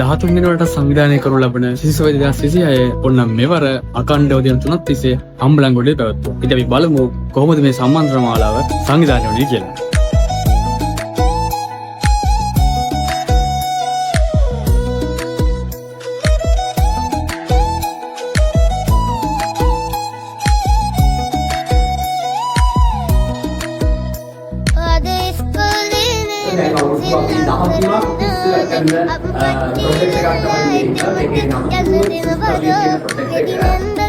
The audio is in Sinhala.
13 වෙනිවට සංවිධානය කරනු ලබන සිසු 2026 ඔන්න මෙවර අඛණ්ඩව දින 3ක් තිස්සේ අම්බලන්ගොඩේ පැවැත්වුවා. ඉතින් අපි බලමු කොහොමද මේ සම්මන්ත්‍රණ මාලාව සංවිධානය වුනේ කියලා. ප්‍රොජෙක්ට් එකක් තමයි මේක. ඒකේ නම